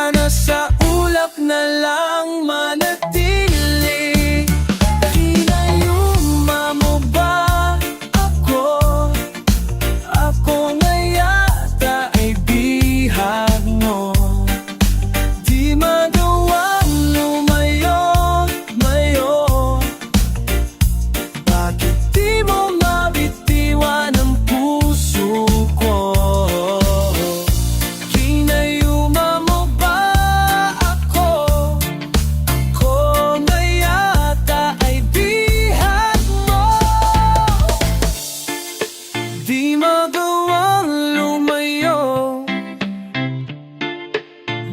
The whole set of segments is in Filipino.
sana sa ulap na lang manatili. Kinayuma mo ba ako? Ako nga yata ay bihag mo. Di magawang lumayo, mayo. Bakit di mo mabitiwan ang puso ko? Kinayuma mo ba ako? Ako nga yata ay bihag mo. Di magawang lumayo,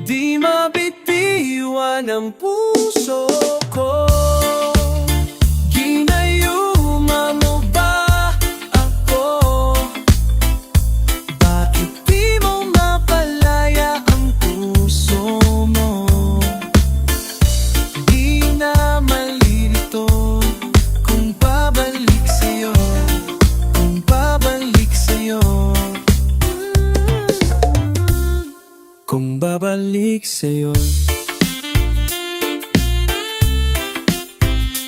di mabitiwan ang puso ko. Ginayuma mo ba ako? Bakit di mo mapalaya ang puso mo? Di na malilito kung babalik sa'yo, kung babalik sa'yo, kung babalik sa'yo,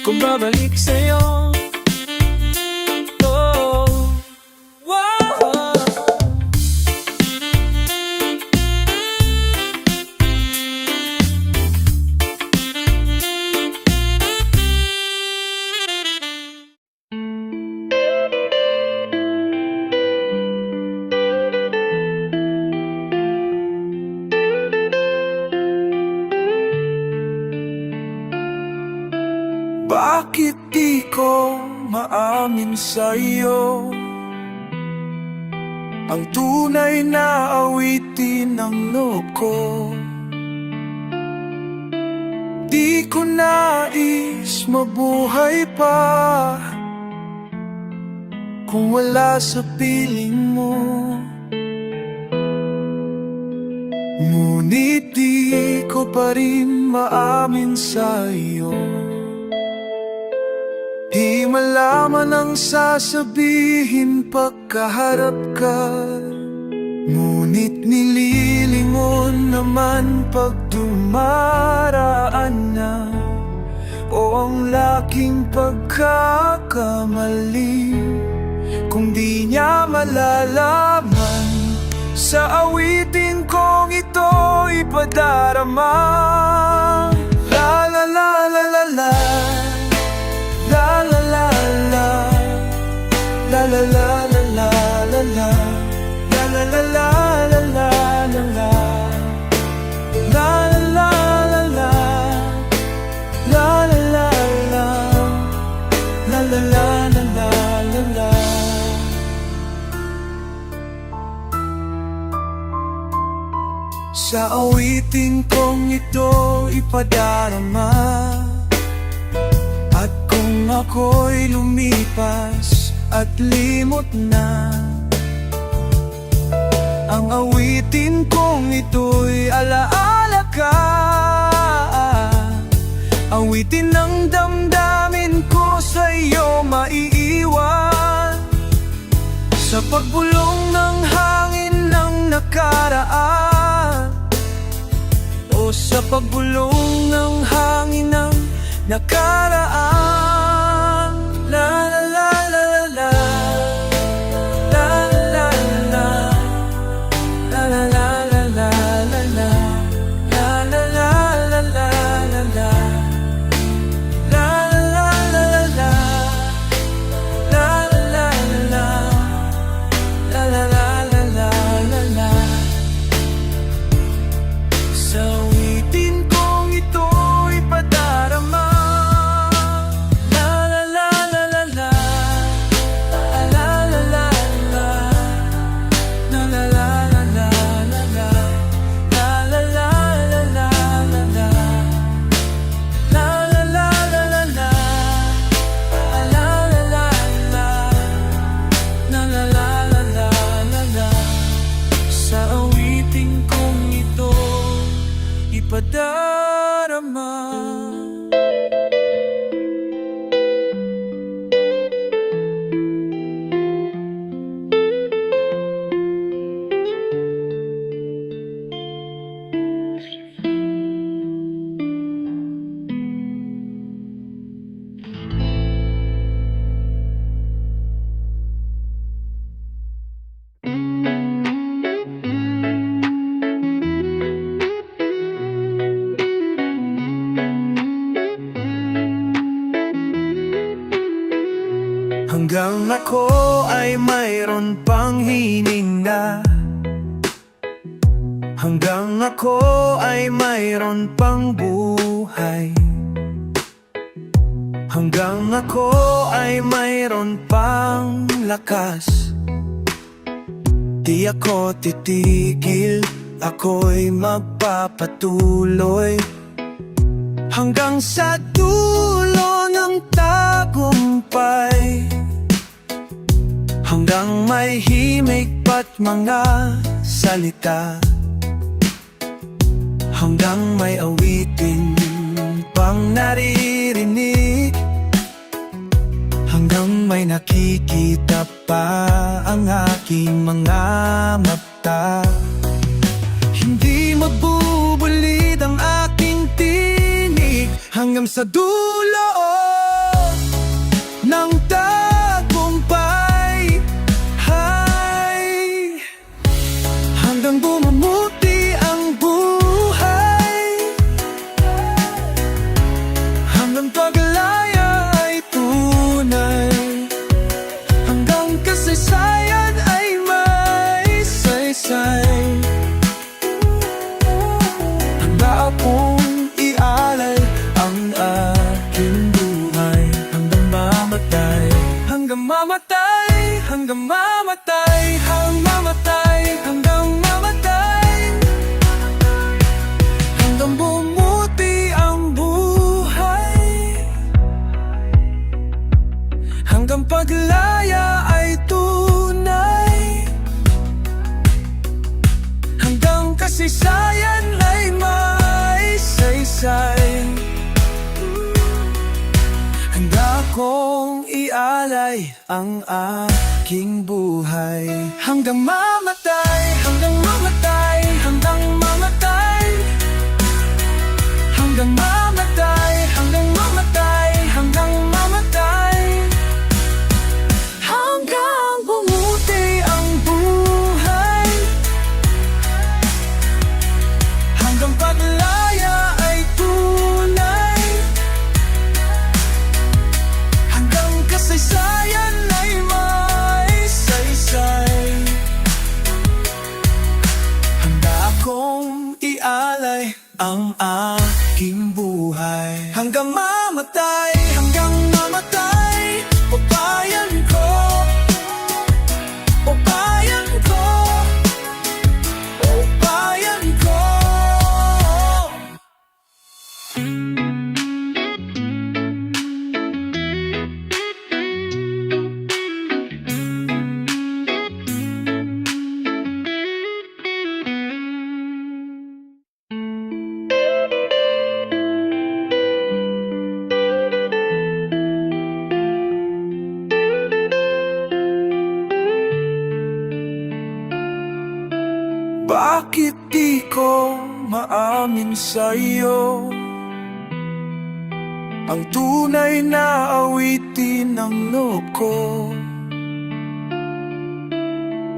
kung babalik sa'yo. Oh, wow. Bakit di ko maamin sa'yo ang tunay na awitin ng loob ko? Di ko nais mabuhay pa kung wala sa piling mo. Ngunit di ko pa rin maamin sa'yo. Di malaman ang sasabihin pagkaharap ka, ngunit nililingon naman pag dumaraan na. O ang laking pagkakamali kung di niya malalaman sa awitin kong ito ipadarama. La la la la la la, la la la la, la la la la la la la, la la la la la la la la, la la la la la, la la la la, la la la la la la. Sa awitin kong ito ipadarama, at kung ako'y lumipas at limot na, ang awitin kong ito'y alaala ka. Awitin ng damdamin ko sa'yo maiiwan, sa pagbulong ng hangin ng nakaraan, o sa pagbulong ng hangin ng nakaraan. La la la la la, la la la, la la la la la la, la la la la la la, la la la la la, la la la la, la la la la la la. Sa awitin kong ito ipadarama, ipadarama. Hanggang ako ay mayroon pang hininga, hanggang ako ay mayroon pang buhay, hanggang ako ay mayroon pang lakas. Di ako titigil, ako'y magpapatuloy hanggang sa dulo ng tagumpay, hanggang may himig pa't mga salita, hanggang may awitin pang naririnig, hanggang may nakikita pa ang aking mga mata. Hindi magbubulid ang aking tinig hanggang sa dulo ng tagumpay, hanggang bumuti ang buhay, hanggang paglaya ay tunay, hanggang kasaysayan ay may saysay. Handa akong ialay ang aking buhay hanggang mamatay, hanggang mamatay, hanggang mamatay, hanggang mamatay, hanggang mamatay, hanggang bumuti ang buhay, hanggang paglaya ay tunay, hanggang kasaysayan ay may saysay. Handa akong ialay ang aking buhay hanggang mamatay, hanggang mamatay, hanggang mamatay, hanggang mamatay, hanggang mamatay, hanggang mamatay, hanggang bumuti ang buhay, hanggang paglaya ay tunay, hanggang kasaysayan ay may saysay. Handa akong ialay ang aking buhay hanggang mamatay, hanggang mamatay. O bayan ko, o bayan ko, o bayan ko. Bakit di ko maamin sa'yo ang tunay na awitin ng loob ko?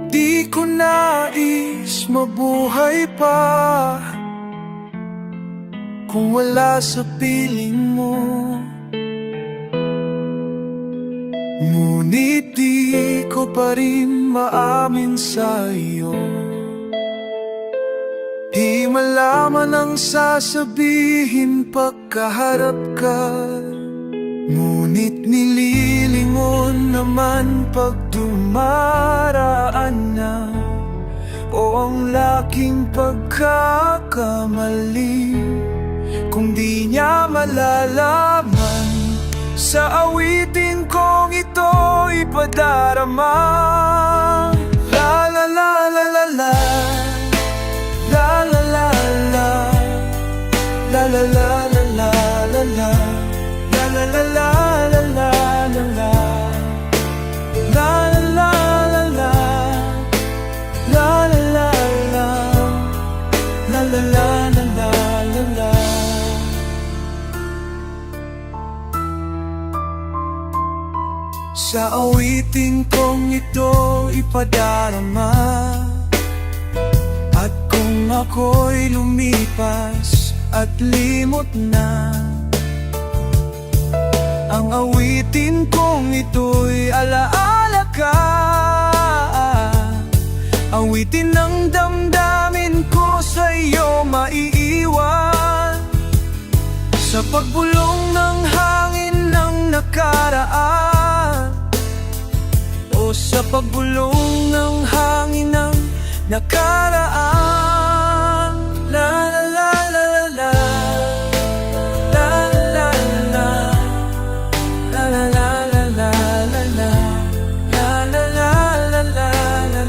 Di ko nais mabuhay pa kung wala sa piling mo. Ngunit di ko pa rin maamin sa'yo, di malaman ang sasabihin pagkaharap ka. Ngunit nililingon naman pag dumaraan na, o ang laking pagkakamali. Kung di niya malalaman, sa awitin kong ito ipadarama. La la la la la la, la la la la, la la la la la la la, la la la la la la la la, la la la la la, la la la la, la la la la la la. Sa awitin kong ito ipadarama, at kung ako'y lumipas at limot na, ang Ang awitin kong ito'y alaala ka. Awitin ng damdamin ko sa'yo maiiwan, sa pagbulong ng hangin ng nakaraan, o sa pagbulong ng hangin ng nakaraan. La la la la la, la la la, la la la la la la, la la la la la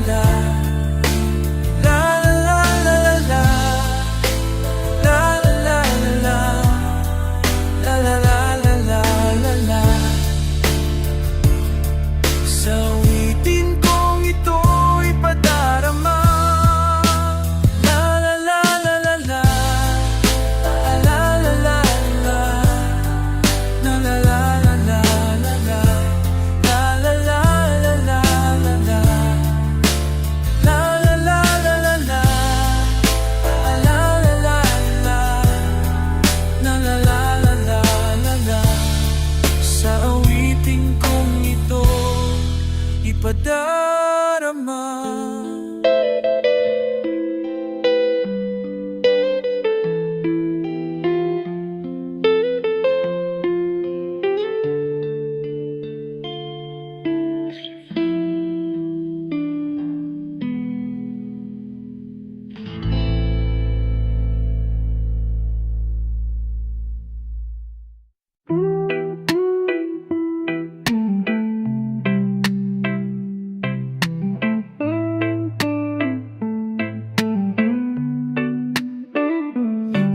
la, la la la la la, la la la la, la la la la la la. Sa awitin kong ito'y padarama. La la la la la la, la la la la, la la la la la la, la la la la la la, la la la la la la, la la la la, la la la la la la. Sa awitin kong ito ipadarama.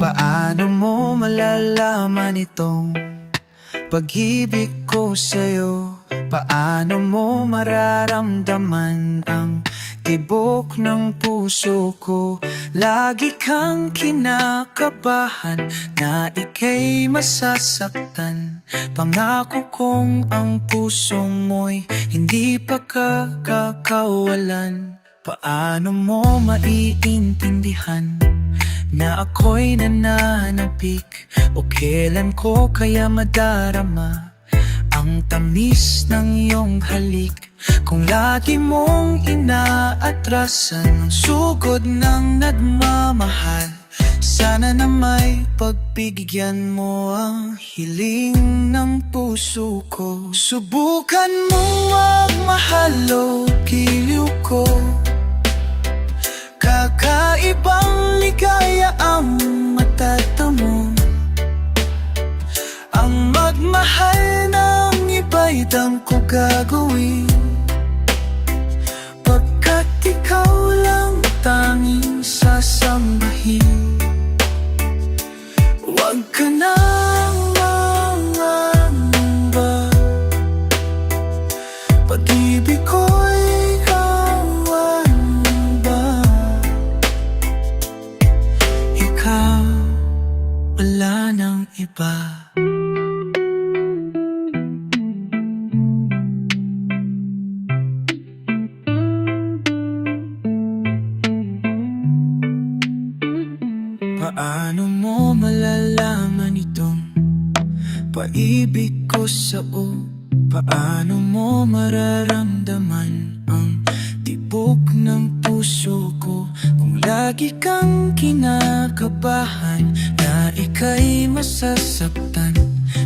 Paano mo malalaman itong pag-ibig ko sa'yo? Paano mo mararamdaman ang tibok ng puso ko? Lagi kang kinakabahan na ika'y masasaktan. Pangako kong ang puso mo'y hindi pa kakakawalan. Paano mo maiintindihan na ako'y nananapik? O kailan ko kaya madarama ang tamis ng iyong halik? Kung lagi mong inaatrasan ang sugod ng nagmamahal, sana na may pagbigyan mo ang hiling ng puso ko. Subukan mo ang mahalo giliw ko, kakaibang ligaya ang matatamo. Ang magmahal ng iba'y dang ko gagawin, pagkat ikaw lang tanging sasambahin. Huwag ka nang mangamba, pag-ibig ko'y wala nang iba. Paano mo malalaman itong paibig ko sa'yo? Paano mo mararamdaman ang tibok ng puso ko? Kung lagi kang kinakabahan na ika'y masasaktan,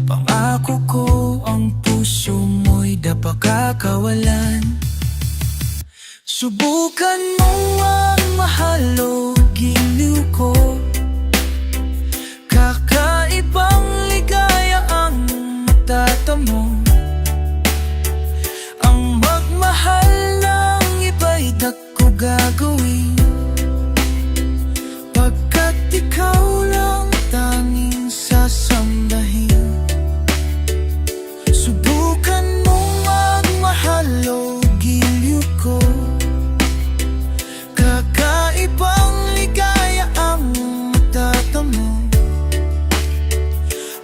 pangako ko ang puso mo'y dapakakawalan. Subukan mo ang mahalo giliw ko, kakaibang ligaya ang matatamo. Ang magmahal ng iba'y dako gagawin, pagkat ikaw lang tanging sasambahin. Subukan mo magmahalo giliw ko, kakaibang ligaya ang matatamo.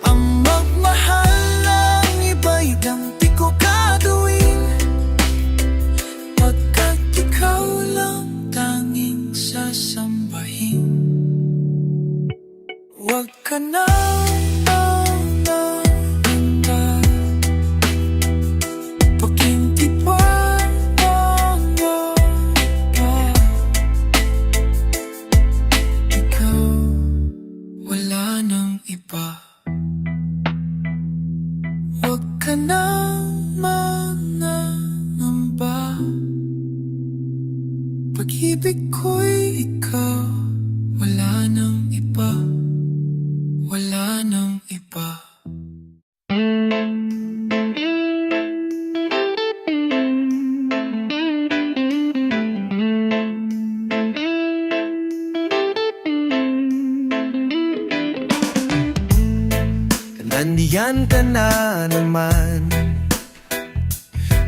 Ang magmahal ng iba'y dang di ko gagawin, pagkat ikaw lang tanging sasambahin. Huwag ka nang mangamba, Andiyan ka na naman.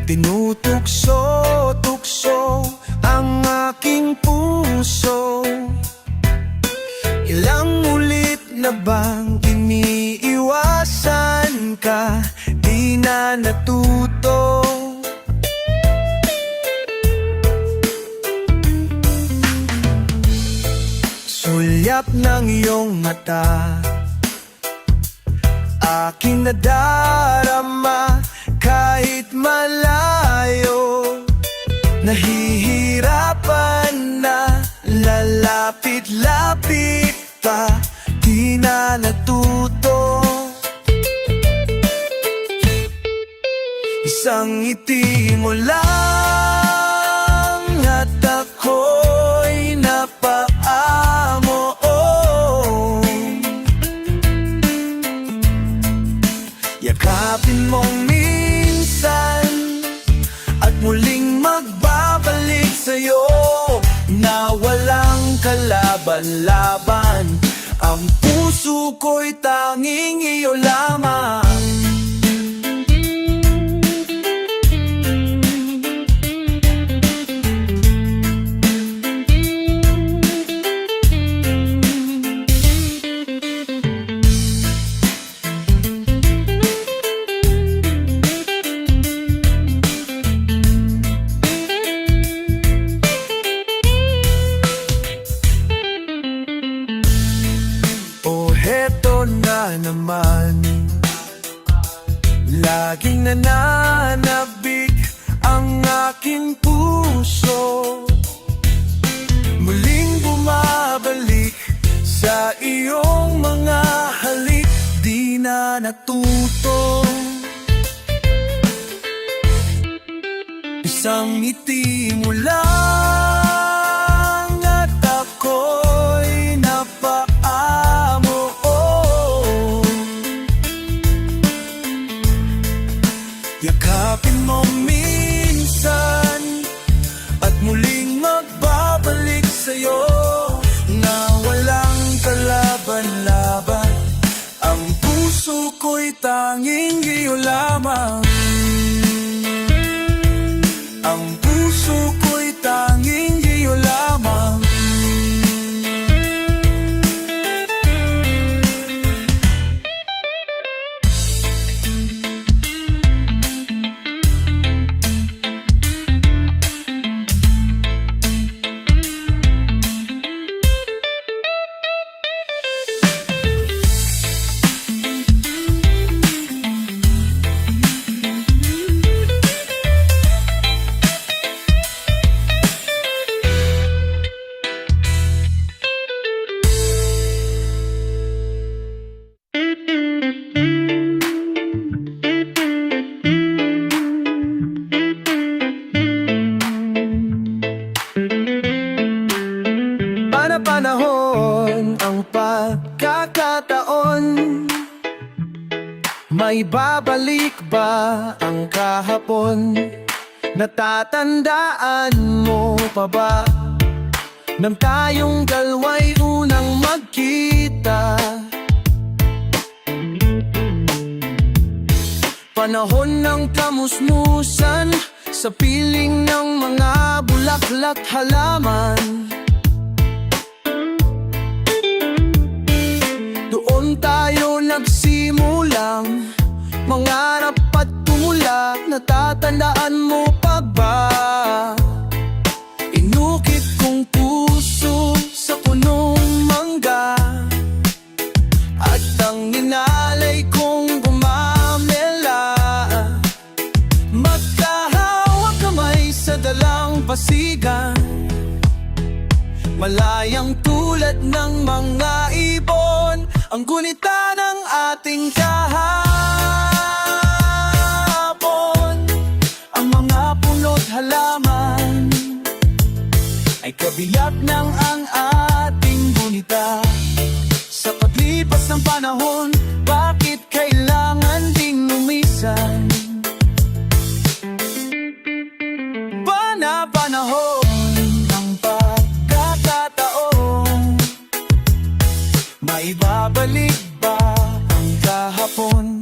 Tinutukso-tukso ang aking puso. Ilang ulit na bang iniiwasan ka, di na natuto? Sulyap ng iyong mata, aking nadarama kahit malayo. Nahihirapan na, lalapit-lapit pa, di na natuto. Isang ngiti mo lang at ako'y napaamo. Yakapin mo minsan at muling magbabalik sa'yo, na walang kalaban-laban. Ang puso ko'y tanging iyo lamang. Heto na naman, laging nananabik ang aking puso. Muling bumabalik sa iyong mga halik, di na natuto. Isang ngiti mo lang at ako'y napaamo. Yakapin mo minsan at muling magbabalik sa'yo, na walang kalaban-laban. Ang puso ko'y tanging iyo lamang. Ang puso ko'y tanging iyo lamang. Panahon ang pagkakataon, may babalik ba ang kahapon? Natatandaan mo pa ba nang tayong dalawa'y unang magkita? Panahon ng kamusmusan sa piling ng mga bulaklak halaman. Doon tayo nagsimulang mangarap at tumula. Natatandaan mo pa ba? Inukit kong puso sa punong mangga, at ang ninalay kong gumamela. Magkahawak kamay sa dalang pasigan, malayang tulad ng mga ibon, ang gunita ng ating kahapon. Ang mga puno't halaman ay kabiyak ng ang ating gunita. Sa paglipas ng panahon, bakit kailangan ding lumisan? Panahon ng pagkakataon, maibabalik ba ang kahapon?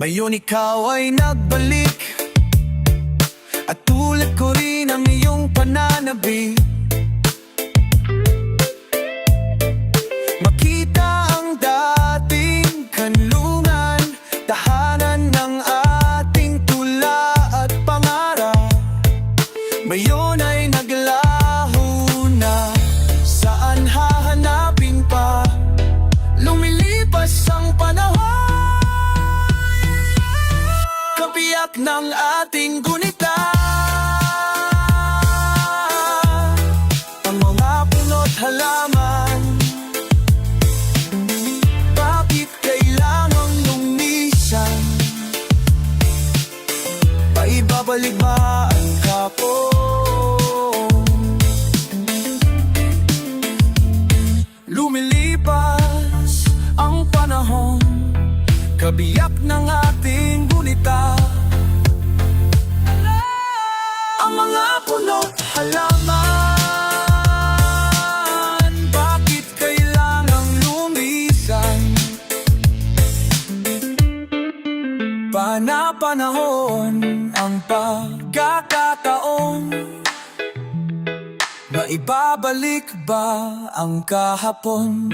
Ngayon ikaw ay nagbalik, at tulad ko rin ang iyong pananabik. Makita ang dating kanlungan, tahanan ng ating tula at pangarap. Ngayon ay naglaho na, saan hahanapin pa? Lumilipas ang panahon, kabiyak ng ating gunita. Ang mga puno't halaman, bakit kailangang lumisan? Paibabalik ba ang kapon? Lumilipas ang panahon, kabiyak ng ating gunita. Ang mga puno't halaman, bakit kailangang lumisan? Panahon ang pagkakataon, maibabalik ba ang kahapon?